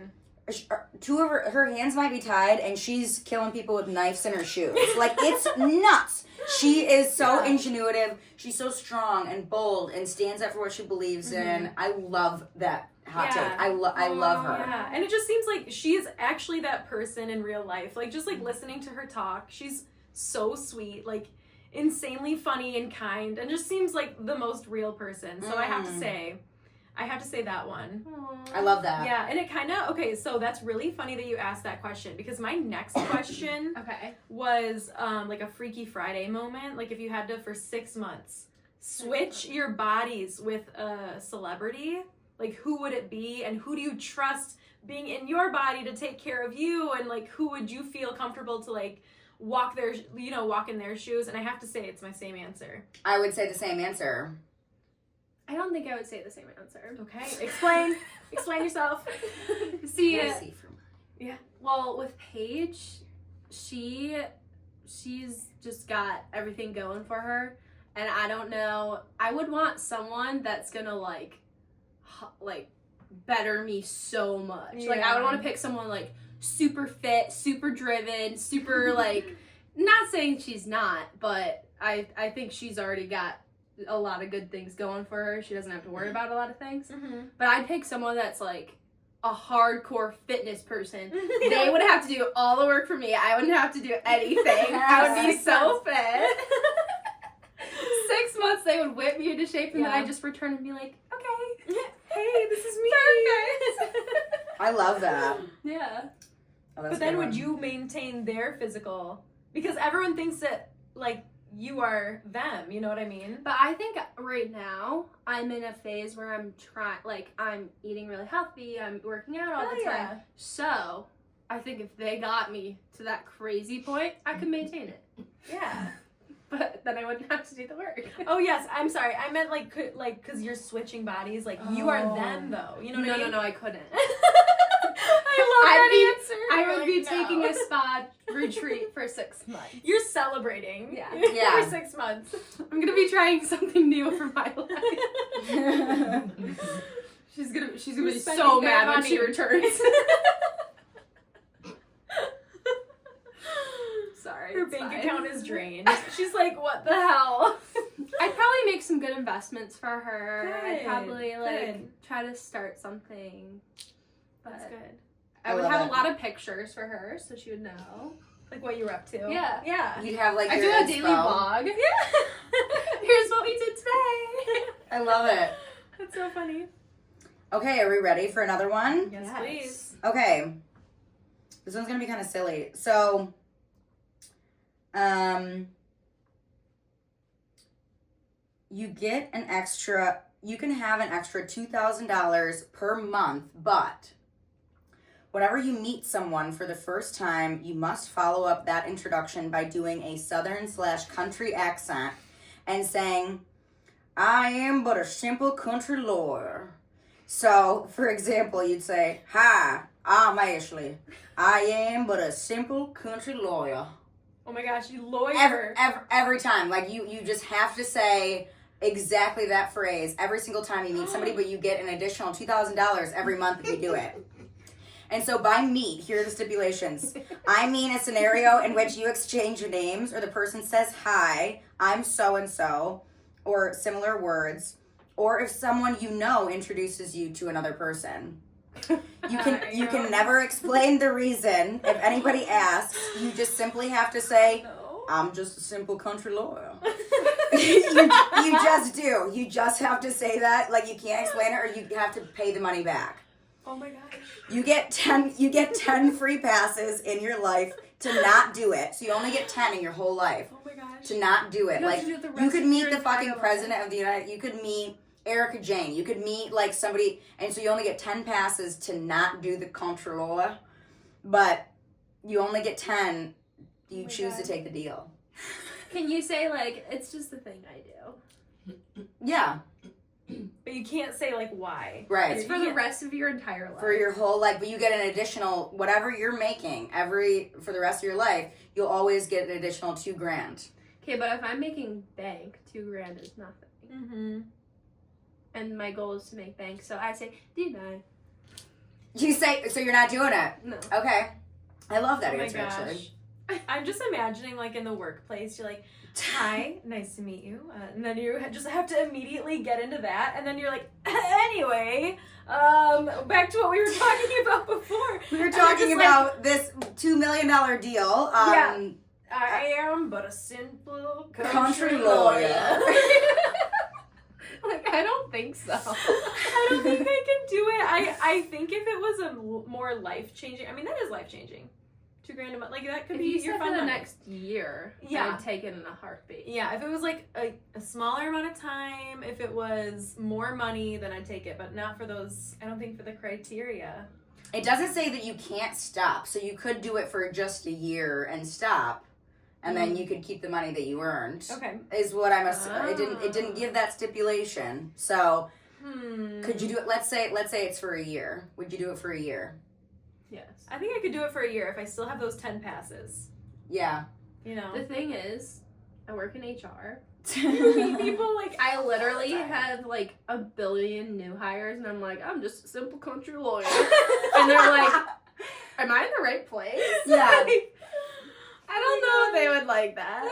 S2: Insane.
S1: two of her hands might be tied, and she's killing people with knives in her shoes. Like, it's nuts. She is so ingenuitive. She's so strong and bold and stands up for what she believes in. I love that hot take. I love her.
S2: Yeah, and it just seems like she is actually that person in real life. Like, just like listening to her talk, she's so sweet, like insanely funny and kind, and just seems like the most real person. So I have to say that one.
S3: Aww.
S1: I love that.
S2: Yeah, and it kind of, okay, so that's really funny that you asked that question, because my next question
S3: Okay.
S2: was like a Freaky Friday moment. Like, if you had to, for 6 months, switch your bodies with a celebrity, like, who would it be, and who do you trust being in your body to take care of you, and, like, who would you feel comfortable to, like, walk in their shoes? And I have to say, it's my same answer.
S1: I would say the same answer.
S3: I don't think I would say the same answer.
S2: Okay, explain yourself.
S3: See,
S1: What is he from?
S3: well, with Paige, she's just got everything going for her, and I don't know. I would want someone that's gonna like better me so much. Like, I would want to pick someone like super fit, super driven, super like. Not saying she's not, but I think she's already got a lot of good things going for her. She doesn't have to worry about a lot of things.
S2: Mm-hmm.
S3: But I'd pick someone that's like a hardcore fitness person. They would have to do all the work for me. I wouldn't have to do anything. I would be so fit. 6 months they would whip me into shape, and then I just return and be like, okay.
S2: Hey, this is me.
S3: Perfect.
S1: I love that.
S3: Yeah.
S1: Oh, that's
S2: But
S1: a
S2: then
S1: good
S2: would
S1: one.
S2: you maintain their physical? Because everyone thinks that, like, you are them, you know what I mean?
S3: But I think right now I'm in a phase where I'm I'm eating really healthy, I'm working out all the time.
S2: Yeah.
S3: So I think if they got me to that crazy point, I could maintain it.
S2: Yeah.
S3: But then I wouldn't have to do the work.
S2: Oh, yes, I'm sorry. I meant, like, because you're switching bodies. Like, you are them, though. You know what I mean?
S3: No, I couldn't.
S2: I love that answer.
S3: I would be
S2: You're like,
S3: taking
S2: no.
S3: a spa retreat for 6 months.
S2: You're celebrating.
S3: Yeah.
S1: Yeah.
S2: For 6 months.
S3: I'm gonna be trying something new for my life. She's gonna
S2: You're
S3: be
S2: spending
S3: so
S2: their
S3: mad when
S2: money.
S3: she returns. Sorry.
S2: Her
S3: it's
S2: bank
S3: fine.
S2: account is drained. She's like, what the hell?
S3: I'd probably make some good investments for her. I'd
S2: Good,
S3: probably
S2: good.
S3: try to start something. But
S2: That's good.
S3: I would
S1: love
S3: have
S1: it.
S3: a lot of pictures for her so she would know.
S2: Like what you were up to.
S3: Yeah.
S2: Yeah.
S1: You'd have like
S3: I do
S1: your
S3: a daily
S1: inspo.
S3: vlog.
S2: Yeah.
S3: Here's what we did today.
S1: I love it.
S2: That's so funny.
S1: Okay, are we ready for another one?
S2: Yes,
S3: Yes.
S2: please.
S1: Okay. This one's gonna be kind of silly. So, you can have an extra $2,000 per month, but whenever you meet someone for the first time, you must follow up that introduction by doing a southern/country accent and saying, "I am but a simple country lawyer." So, for example, you'd say, "Hi, I'm Ashley. I am but a simple country lawyer."
S2: Oh my gosh, you lawyer.
S1: Every time. Like, you just have to say exactly that phrase every single time you meet somebody, but you get an additional $2,000 every month if you do it. And so by meet, here are the stipulations. I mean a scenario in which you exchange your names or the person says, hi, I'm so-and-so, or similar words, or if someone you know introduces you to another person. You can never explain the reason. If anybody asks, you just simply have to say, I'm just a simple country lawyer. you just do. You just have to say that. Like, you can't explain it, or you have to pay the money back.
S2: Oh my gosh.
S1: You get 10 free passes in your life to not do it. So you only get 10 in your whole life.
S2: Oh my gosh.
S1: To not do it.
S3: You have
S1: Like,
S3: to do it the
S1: you
S3: rest
S1: could
S3: of
S1: meet
S3: your
S1: the
S3: entire
S1: fucking
S3: life.
S1: president of the United, you could meet Erica Jane, you could meet like somebody, and so you only get 10 passes to not do the country law, but you only get 10, you choose to take the deal.
S3: Can you say, like, it's just the thing I do?
S1: Yeah.
S2: But you can't say, like, why.
S1: Right.
S3: It's for the rest of your entire life.
S1: For your whole life, but you get an additional, whatever you're making for the rest of your life, you'll always get an additional $2,000.
S3: Okay, but if I'm making bank, $2,000 is nothing.
S2: Mm-hmm.
S3: And my goal is to make bank, so I say, deny.
S1: You say, so you're not doing it?
S3: No.
S1: Okay. I love that
S2: Oh my
S1: answer,
S2: gosh.
S1: actually.
S2: I'm just imagining, like, in the workplace, you're like, hi, nice to meet you. And then you just have to immediately get into that. And then you're like, anyway, back to what we were talking about before.
S1: We were
S2: And you're
S1: talking
S2: just
S1: about this $2 million deal.
S2: Yeah. I am but a simple
S1: Country lawyer.
S3: Like, I don't think so.
S2: I don't think I can do it. I think if it was a more life-changing, I mean, that is life-changing. $2,000 a month, like, that could
S3: If
S2: be
S3: you
S2: your
S3: said
S2: fun
S3: for the
S2: money.
S3: next year,
S2: Yeah.
S3: I'd take it in a heartbeat.
S2: Yeah, if it was like a smaller amount of time, if it was more money, then I'd take it, but not for those, I don't think for the criteria.
S1: It doesn't say that you can't stop, so you could do it for just a year and stop, and then you could keep the money that you earned.
S2: Okay.
S1: Is what I'm assuming. It didn't give that stipulation. So could you do it? Let's say it's for a year. Would you do it for a year?
S3: Yes.
S2: I think I could do it for a year if I still have those 10 passes.
S1: Yeah.
S2: You know?
S3: The thing is, I work in HR.
S2: You meet people like,
S3: I literally have like 1 billion new hires, and I'm like, I'm just a simple country lawyer. And they're like, am I in the right place?
S1: Yeah.
S3: Like, I don't know if they would like that.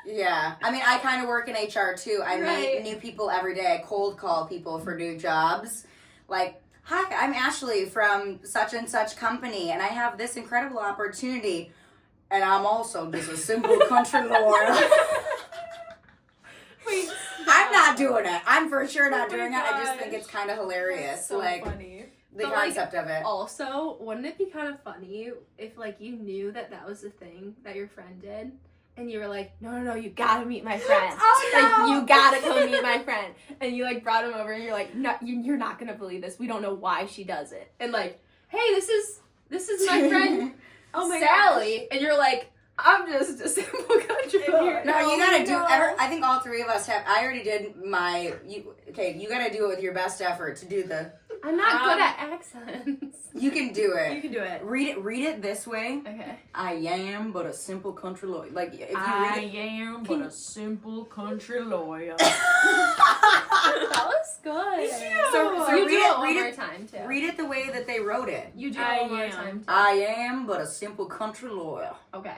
S1: Yeah. I mean, I kind of work in HR too. I
S3: Right.
S1: meet new people every day. I cold call people for new jobs. Like, hi, I'm Ashley from such and such company, and I have this incredible opportunity, and I'm also just a simple country lawyer.
S2: wait,
S1: I'm not doing it. I'm for sure not
S2: Oh my
S1: doing it. I just think
S2: gosh.
S1: it's kind of hilarious.
S2: that's so
S1: like,
S2: funny.
S1: the
S3: But, like,
S1: concept of it.
S3: Also, wouldn't it be kind of funny if, like, you knew that that was the thing that your friend did, and you were like, no, you gotta meet my friend.
S2: Oh,
S3: Like,
S2: no!
S3: you gotta come meet my friend. And you, like, brought him over, and you're like, no, you're not gonna believe this. We don't know why she does it. And, like, hey, this is my friend
S2: Oh my
S3: Sally. And you're like, I'm just a simple country
S2: And
S3: boy.
S2: you're-
S1: No, you
S2: Oh
S1: gotta
S2: my
S1: do.
S2: God.
S1: I think all three of us have. I already did my. You gotta do it with your best effort to do the.
S3: I'm not good at accents.
S1: You can do
S2: You
S1: it.
S2: can do it.
S1: Read it this way.
S3: Okay.
S1: I am but a simple country lawyer. Like if you
S2: I
S1: read it.
S2: am but a simple country lawyer.
S3: That was good.
S2: Thank you.
S1: So
S3: you
S1: read
S3: do
S1: it-
S3: it one
S1: read
S3: more
S1: it-
S3: time, too.
S1: Read it the way that they wrote it.
S3: You do
S2: I
S3: it one more
S2: am.
S3: time, too.
S1: I am but a simple country lawyer.
S3: Okay.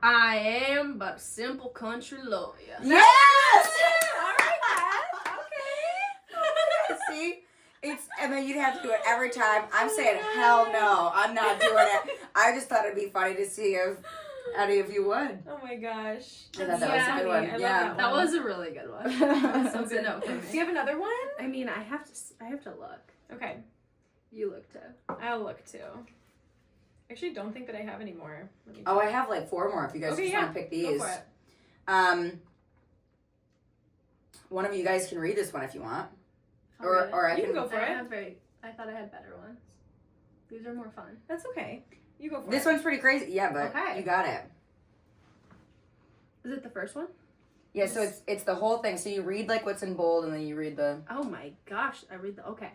S3: I am but a simple country lawyer.
S1: Yes.
S2: All right, Beth. Okay.
S1: See, and then you'd have to do it every time. I'm saying hell no, I'm not doing it. I just thought it'd be funny to see if any of you would.
S2: Oh my gosh.
S1: I thought that
S3: was a
S2: funny.
S1: good one.
S2: I love
S1: Yeah.
S3: That
S2: one.
S3: was a really good one.
S1: That's
S3: That's a no for
S2: Do
S3: me.
S2: you have another one?
S3: I mean, I have to look.
S2: Okay.
S3: You look too.
S2: I'll look too. Actually, don't think that I have any more. Let me
S1: Oh, I have like 4 more if you guys
S2: Okay,
S1: just
S2: yeah.
S1: want to pick
S2: Go
S1: these.
S2: for it.
S1: One of you guys can read this one if you want.
S3: I'll read it.
S1: Or I
S2: You
S1: can
S2: can go for it.
S3: I thought I had better ones. These are more fun.
S2: That's okay. You go for
S1: This
S2: it.
S1: one's pretty crazy. Yeah, but
S3: Okay.
S1: you got it.
S3: Is it the first one?
S1: Yeah, so it's the whole thing. So you read like what's in bold and then you read the
S3: Oh my gosh, I read the okay.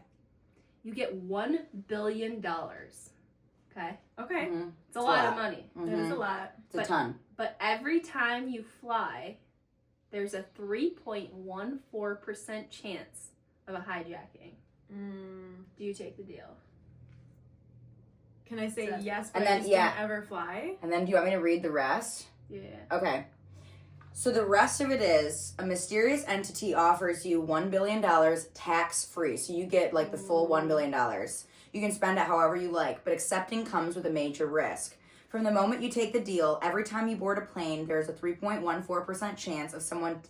S3: You get $1 billion. Okay?
S2: Okay.
S1: Mhm.
S3: It's a lot of money.
S2: That is a lot.
S1: It's a
S3: But-
S1: ton.
S3: But every time you fly, there's a 3.14% chance of a hijacking.
S2: Mm.
S3: Do you take the deal?
S2: Can I say
S3: Exactly.
S2: yes, but
S1: And
S2: I
S1: then,
S2: just
S1: yeah.
S2: don't ever fly?
S1: And then do you want me to read the rest?
S3: Yeah.
S1: Okay. So the rest of it is a mysterious entity offers you $1 billion tax-free. So you get like the full $1 billion. You can spend it however you like, but accepting comes with a major risk. From the moment you take the deal, every time you board a plane, there's a 3.14% chance of someone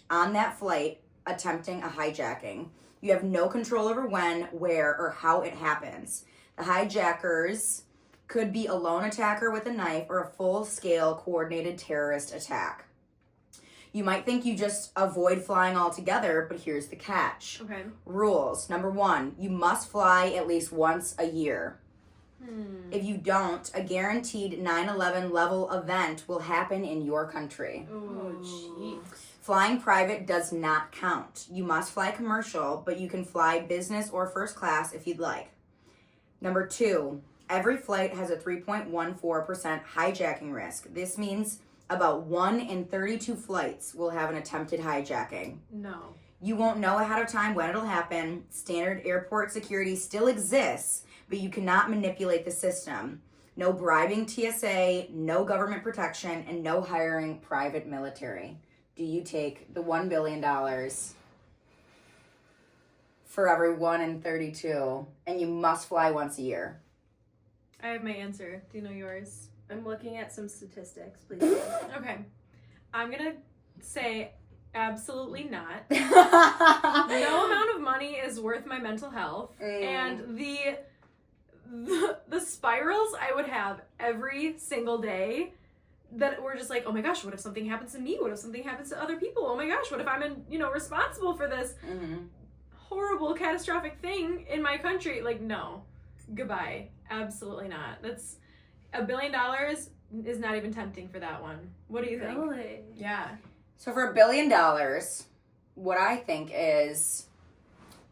S1: on that flight attempting a hijacking. You have no control over when, where, or how it happens. The hijackers could be a lone attacker with a knife or a full-scale coordinated terrorist attack. You might think you just avoid flying altogether, but here's the catch.
S2: Okay.
S1: Rules. Number 1, you must fly at least once a year. If you don't, a guaranteed 9/11 level event will happen in your country.
S2: Oh, jeez.
S1: Flying private does not count. You must fly commercial, but you can fly business or first class if you'd like. Number 2, every flight has a 3.14% hijacking risk. This means about 1 in 32 flights will have an attempted hijacking.
S2: No.
S1: You won't know ahead of time when it'll happen. Standard airport security still exists, but you cannot manipulate the system. No bribing TSA, no government protection, and no hiring private military. Do you take the $1 billion for every 1 in 32, and you must fly once a year?
S2: I have my answer. Do you know yours?
S3: I'm looking at some statistics, please.
S2: Okay. I'm going to say absolutely not.
S1: No
S2: No amount of money is worth my mental health. And the spirals I would have every single day that were just like, oh my gosh, what if something happens to me? What if something happens to other people? Oh my gosh, what if I'm responsible for this horrible catastrophic thing in my country? Like, no. Goodbye. Absolutely not. That's $1 billion is not even tempting for that one. What do you think?
S3: Really?
S2: Yeah.
S1: So for $1 billion, what I think is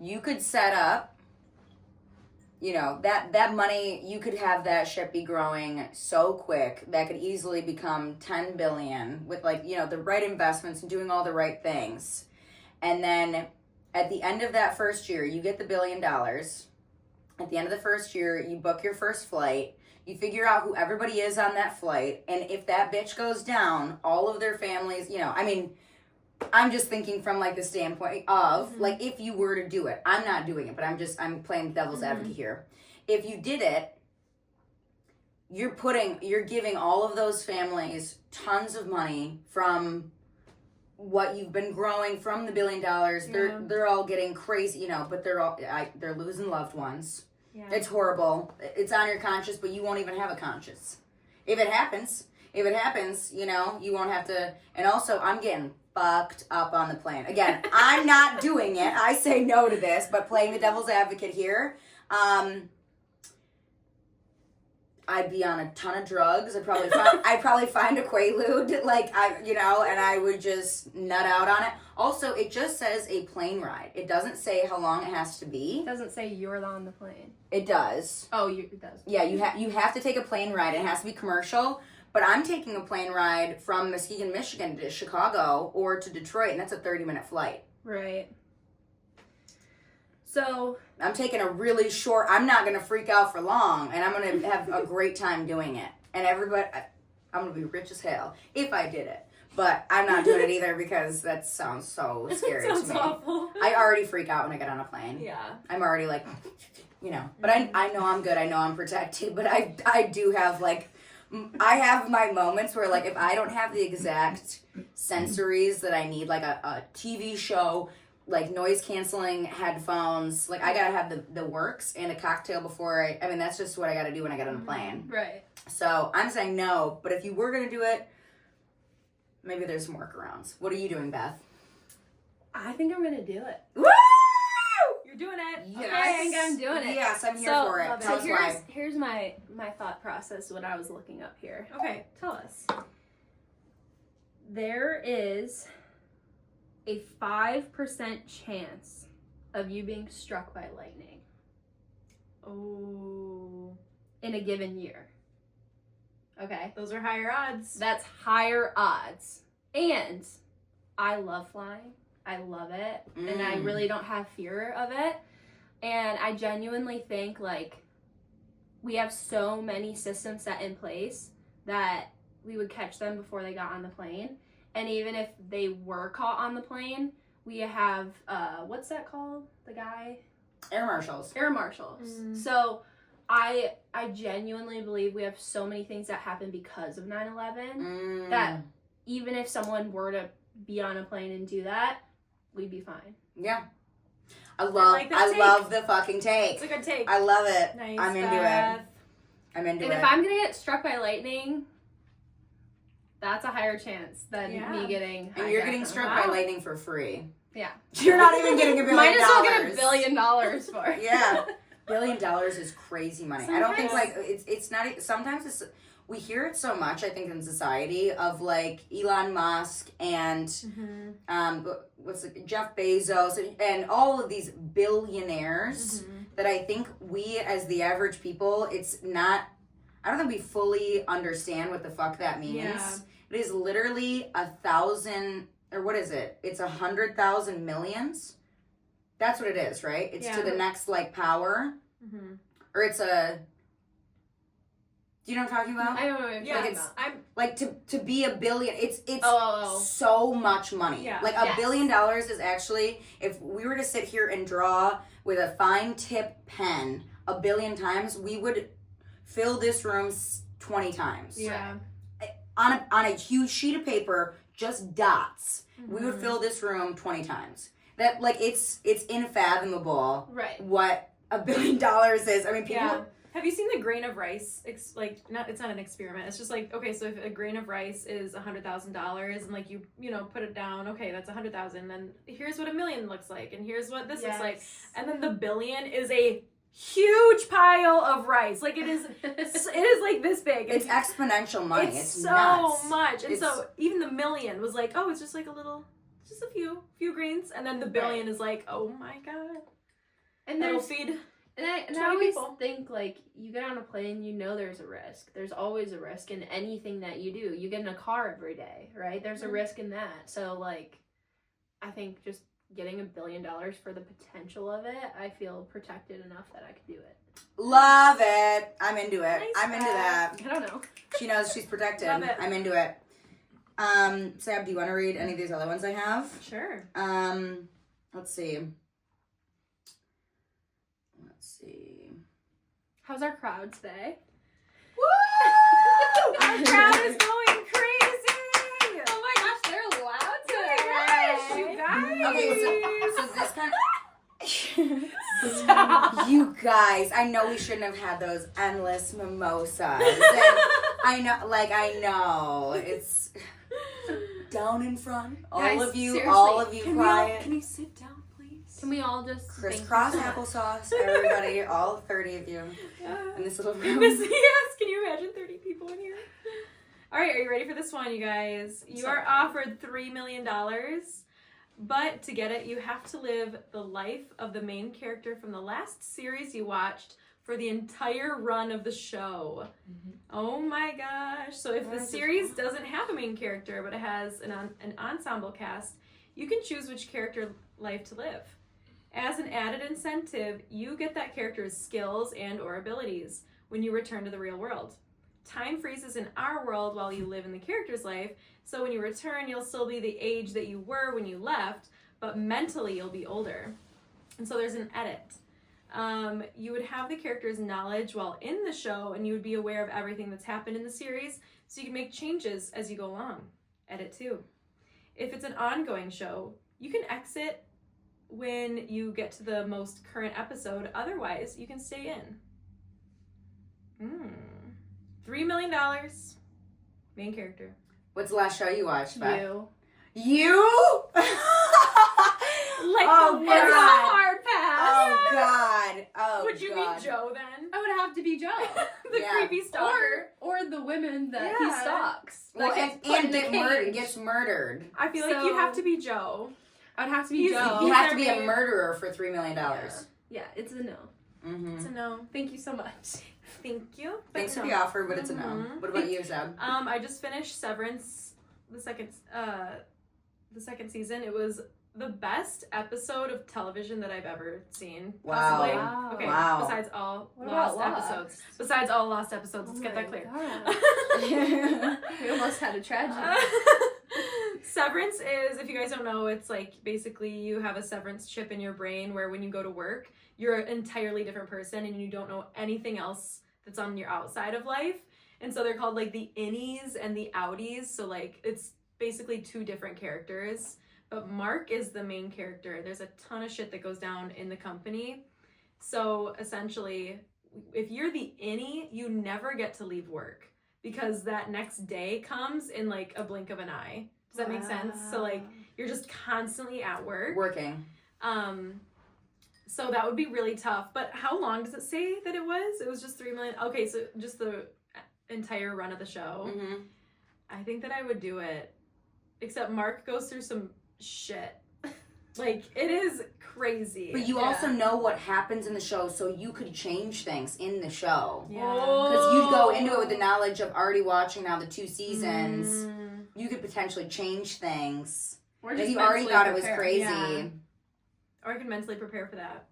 S1: you could set up, that money, you could have that ship be growing so quick that could easily become 10 billion with the right investments and doing all the right things. And then at the end of that first year, you get the $1 billion. At the end of the first year, you book your first flight. You figure out who everybody is on that flight. And if that bitch goes down, all of their families, I'm just thinking from the standpoint of if you were to do it. I'm not doing it, but I'm playing devil's advocate here. If you did it, you're giving all of those families tons of money from what you've been growing from the $1 billion.
S2: Yeah.
S1: They're all getting crazy, but they're losing loved ones.
S2: Yeah.
S1: It's horrible. It's on your conscience, but you won't even have a conscience. If it happens, you won't have to. And also, I'm getting fucked up on the plane. Again, I'm not doing it. I say no to this, but playing the devil's advocate here, I'd be on a ton of drugs. I'd probably find a Quaalude, and I would just nut out on it. Also, it just says a plane ride. It doesn't say how long it has to be.
S3: It doesn't say you're on the plane.
S1: It does.
S3: Oh, it does.
S1: Yeah, you have to take a plane ride. It has to be commercial. But I'm taking a plane ride from Muskegon, Michigan to Chicago or to Detroit, and that's a 30-minute flight.
S3: Right. So
S1: I'm taking a really short, I'm not going to freak out for long, and I'm going to have a great time doing it. And everybody, I'm going to be rich as hell if I did it. But I'm not doing it either because that sounds so scary
S2: Sounds
S1: to me.
S2: awful.
S1: I already freak out when I get on a plane.
S2: Yeah.
S1: I'm already but I know I'm good. I know I'm protected, but I do have I have my moments where if I don't have the exact sensories that I need, like a TV show, noise canceling headphones, I gotta have the works and a cocktail before that's just what I gotta do when I get on a plane.
S3: right.
S1: So I'm saying no, but if you were gonna do it, maybe there's some workarounds. What are you doing, Beth?
S3: I think I'm gonna do it.
S1: Woo!
S2: You're doing it.
S1: Yes.
S3: I think I'm doing it.
S1: Yes, I'm here
S3: So-
S1: for it.
S2: love it.
S1: Tell
S3: So
S1: us why.
S3: here's my thought process when I was looking up here.
S2: Okay, tell us.
S3: There is a 5% chance of you being struck by lightning
S2: Oh,
S3: in a given year. Okay?
S2: those are higher odds.
S3: That's higher odds. And I love flying. I love it. And I
S1: Mm.
S3: really don't have fear of it. And I genuinely think we have so many systems set in place that we would catch them before they got on the plane. And even if they were caught on the plane, we have, what's that called? The guy?
S1: Air marshals.
S3: Air marshals. So I genuinely believe we have so many things that happen because of 9/11 that even if someone were to be on a plane and do that, we'd be fine.
S1: Yeah. I love the fucking take.
S2: It's a good take.
S1: I love it.
S2: Nice,
S1: I'm into
S2: Beth.
S1: it. I'm into
S3: And
S1: it.
S3: if I'm gonna get struck by lightning, that's a higher chance than me getting.
S1: And you're getting struck by lightning for free.
S3: Yeah.
S1: You're not even getting $1 billion.
S3: Might as well get $1 billion for it.
S1: Yeah. $1 billion is crazy money.
S2: Sometimes.
S1: I don't think like it's not. Sometimes it's we hear it so much. I think in society of like Elon Musk and Jeff Bezos and all of these billionaires that I think we as the average people, it's not. I don't think we fully understand what the fuck that means.
S2: Yeah.
S1: It is literally 1,000 or what is it? It's 100,000 millions. That's what it is, right? It's to the next like power, or it's a. Do you know what I'm talking about?
S3: I don't know what you're talking about.
S2: I'm
S1: Like to be $1 billion, it's
S3: Oh.
S1: so much money.
S2: Yeah.
S1: Like $1 billion is actually, if we were to sit here and draw with a fine tip pen 1 billion times, we would fill this room 20 times.
S2: Yeah.
S1: On a huge sheet of paper, just dots. We would fill this room 20 times. That like it's unfathomable.
S3: Right.
S1: What $1 billion is. I mean, people.
S2: Yeah. Have you seen the grain of rice? It's not an experiment. It's just like, okay, so if a grain of rice is $100,000 and like you put it down, okay, that's 100,000. Then here's what $1 million looks like, and here's what this looks like, and then the billion is a huge pile of rice. Like it is like this big.
S1: It's exponential money. It's
S2: so
S1: nuts.
S2: much, and so even the million was like, oh, it's just like just a few grains, and then the billion is like, oh my god,
S3: And
S2: that'll
S3: there's
S2: feed.
S3: And I
S2: 20
S3: always
S2: people.
S3: think, like, you get on a plane, you know there's a risk. There's always a risk in anything that you do. You get in a car every day, right? There's a risk in that. So, like, I think just getting $1 billion for the potential of it, I feel protected enough that I could do it.
S1: Love it. I'm into it.
S2: Nice,
S1: I'm into that.
S3: I don't know.
S1: She knows she's protected.
S2: Love it.
S1: I'm into it. Sab, do you want to read any of these other ones I have?
S2: Sure.
S1: Let's see.
S3: How's our crowd today?
S2: Woo! Our crowd is going crazy!
S3: Oh my gosh, they're loud today!
S2: You guys!
S1: Okay, so this kind of... You guys, I know we shouldn't have had those endless mimosas. And I know. It's down in front.
S3: Guys,
S1: All of you
S2: Can
S1: quiet.
S2: you sit down, please?
S3: Can we all just
S1: Crisscross applesauce, everybody, all 30 of you in this little room.
S2: Yes, can you imagine 30 people in here? All right, are you ready for this one, you guys? You are offered $3 million, but to get it, you have to live the life of the main character from the last series you watched for the entire run of the show. Oh my gosh. So if the series doesn't have a main character, but it has an ensemble cast, you can choose which character life to live. As an added incentive, you get that character's skills and or abilities when you return to the real world. Time freezes in our world while you live in the character's life, so when you return, you'll still be the age that you were when you left, but mentally you'll be older. And so there's an edit. You would have the character's knowledge while in the show, and you would be aware of everything that's happened in the series, so you can make changes as you go along. Edit 2. If it's an ongoing show, you can exit when you get to the most current episode. Otherwise, you can stay in. $3 million. Main character.
S1: What's the last show you watched, Beth?
S3: You.
S2: Like
S1: Oh,
S2: the
S3: It's a
S2: worst.
S3: hard pass.
S1: Oh, God. Oh,
S2: Would you
S1: God.
S2: be Joe then?
S3: I would have to be Joe.
S2: The
S1: Yeah.
S2: creepy stalker.
S3: Or the women that he
S2: Yeah.
S3: stalks.
S1: Well,
S3: That
S1: and
S3: gets put in the cage.
S1: gets murdered.
S2: I feel like you have to be Joe.
S3: I would have to be
S2: He's-
S3: Joe.
S1: You
S2: He's
S1: have to
S2: their
S1: be a
S2: main-
S1: murderer for $3 million.
S3: Yeah, it's a no.
S1: Mm-hmm.
S2: It's a no.
S3: Thank you so much.
S2: Thank you. but
S1: Thanks
S2: no.
S1: for the offer, but it's a no.
S2: Mhm.
S1: What about you, Zeb?
S2: I just finished Severance, the second season. It was the best episode of television that I've ever seen.
S1: Wow.
S2: Possibly.
S3: Wow.
S2: Okay.
S1: Wow.
S2: Besides all
S3: What about
S2: lost
S3: Lost?
S2: episodes. Besides all lost episodes. Let's get
S3: my
S2: that clear.
S3: God. We almost had a tragedy.
S2: Severance is, if you guys don't know, it's like basically you have a severance chip in your brain where when you go to work, you're an entirely different person and you don't know anything else that's on your outside of life. And so they're called like the innies and the outies. So like it's basically two different characters. But Mark is the main character. There's a ton of shit that goes down in the company. So essentially, if you're the innie, you never get to leave work because that next day comes in like a blink of an eye. Does that make sense? So like you're just constantly at work.
S1: Working.
S2: So that would be really tough. But how long does it say that it was? It was just 3 million. Okay, so just the entire run of the show.
S1: Mm-hmm.
S2: I think that I would do it. Except Mark goes through some shit. Like, it is crazy.
S1: But you also know what happens in the show, so you could change things in the show.
S2: Yeah.
S1: Because you'd go into it with the knowledge of already watching now the 2 seasons. You could potentially change things.
S3: We're
S1: Because
S3: just
S1: you already
S3: mentally
S1: thought it was
S3: prepared.
S1: crazy.
S2: Yeah. Or I can mentally prepare for that.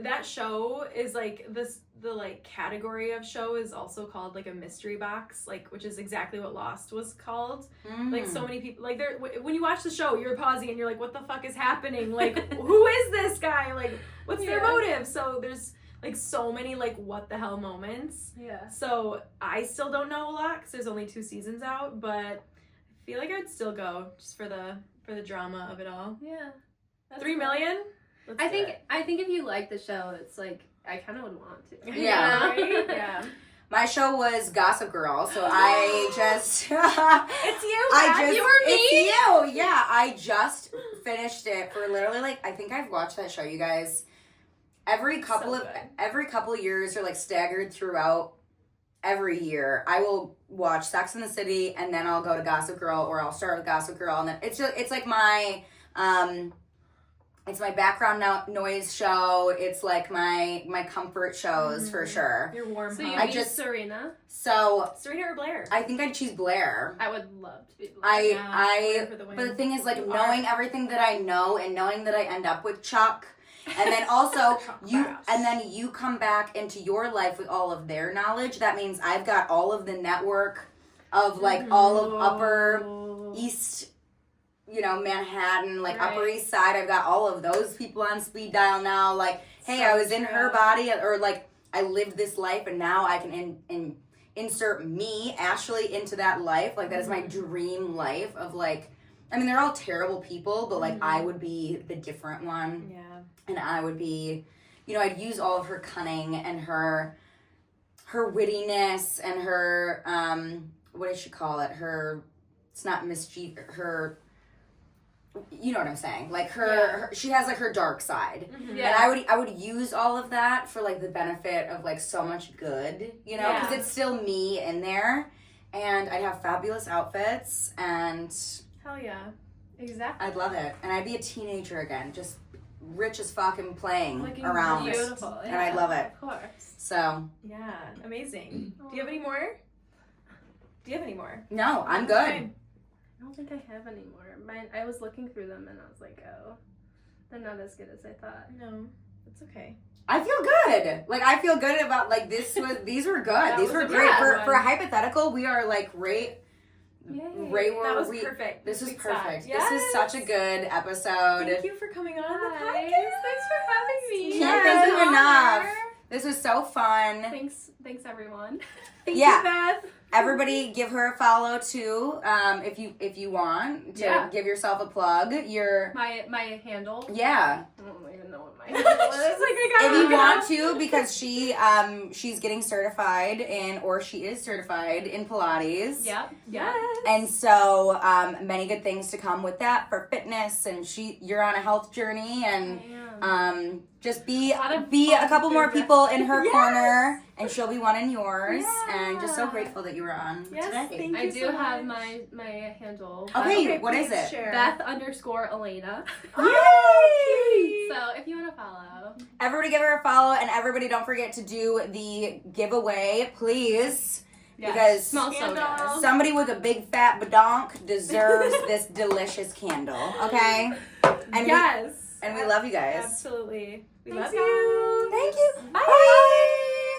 S2: That show is like the like category of show is also called like a mystery box, like which is exactly what Lost was called. Like so many people like when you watch the show, you're pausing and you're like, what the fuck is happening? Like who is this guy? Like what's their motive? So there's like so many like what the hell moments.
S3: Yeah.
S2: So I still don't know a lot because there's only 2 seasons out, but I feel like I'd still go just for the drama of it all.
S3: Yeah.
S2: 3 million?
S3: I think if you like the show, it's like I kind of would want to.
S1: Yeah.
S2: Right? Yeah.
S1: My show was Gossip Girl, so I just...
S2: It's you,
S3: you were me?
S1: It's you! Yeah, I just finished it for literally like, I think I've watched that show, you guys, every couple of years or like staggered throughout every year. I will watch Sex and the City and then I'll go to Gossip Girl or I'll start with Gossip Girl and then it's like my... it's my background noise show. It's like my comfort shows for sure.
S2: You're warm.
S3: So you
S2: hug.
S3: meet Serena?
S1: So
S2: Serena or Blair?
S1: I think I'd choose Blair.
S3: I would love to be Blair.
S2: Blair for the win.
S1: But the thing is, like, knowing everything that I know and knowing that I end up with Chuck, and then also you come back into your life with all of their knowledge. That means I've got all of the network of like all of Upper East, Manhattan, like Upper East Side. I've got all of those people on speed dial now. Like, hey,
S2: So
S1: I was in
S2: true.
S1: her body, or like I lived this life, and now I can insert me, Ashley, into that life. Like that is my dream life of like. I mean, they're all terrible people, but like I would be the different one.
S2: Yeah.
S1: And I would be, I'd use all of her cunning and her wittiness and her, what does she call it? It's not mischief, her, you know what I'm saying? Like her she has like her dark side.
S2: Mm-hmm.
S3: Yeah.
S1: And I would use all of that for like the benefit of like so much good, because it's still me in there. And I'd have fabulous outfits and
S2: Hell yeah. Exactly.
S1: I'd love it. And I'd be a teenager again, just rich as fuck and playing
S2: Looking
S1: around.
S3: Beautiful.
S1: And I love it.
S3: Of course.
S1: So,
S2: Yeah. Amazing. Do you have any more?
S1: no, I'm good.
S2: Okay.
S3: I don't think I have any more. I was looking through them and I was like, oh, they're not as good as I thought.
S2: No, it's okay.
S1: I feel good. Like, I feel good about, like, these were good. These
S2: was
S1: were
S2: a
S1: great.
S2: good
S1: For a
S2: one.
S1: hypothetical, we are, like, right
S3: Yay.
S1: where
S2: That was
S1: we...
S2: perfect.
S1: This is
S2: Sweet spot.
S1: perfect.
S2: Yes.
S1: This is such a good episode.
S2: Thank you for coming on the
S3: Guys,
S2: podcast.
S3: thanks for having me.
S1: Can't
S3: It's
S1: thank
S3: an
S1: you enough.
S3: honor.
S1: This was so fun.
S3: Thanks everyone.
S2: Thank
S1: Yeah.
S2: you, Beth.
S1: Everybody give her a follow, too, if you want to give yourself a plug.
S3: My handle.
S1: Yeah.
S3: I don't even know what my handle is.
S1: If you want to, because she's getting certified she is certified in Pilates.
S3: Yep.
S2: Yes.
S1: And so many good things to come with that for fitness, and you're on a health journey, and just be a couple more people in her corner, and she'll be one in yours. And just so grateful that you were on
S2: Yes,
S1: today.
S2: thank
S3: I
S2: you
S3: do
S2: so
S3: have
S2: much.
S3: my handle.
S1: Okay, what is
S2: please
S1: it?
S2: share.
S3: Beth_Elena.
S2: Yay!
S3: So if you want to follow.
S1: Everybody give her a follow, and everybody don't forget to do the giveaway, please.
S3: Yes.
S1: Because
S3: smells so
S2: Candle.
S3: good.
S1: somebody with a big fat badonk deserves this delicious candle, okay? And
S2: yes.
S1: we love you guys.
S2: Absolutely. We
S3: Thanks,
S2: love you.
S1: Thank you.
S2: Bye.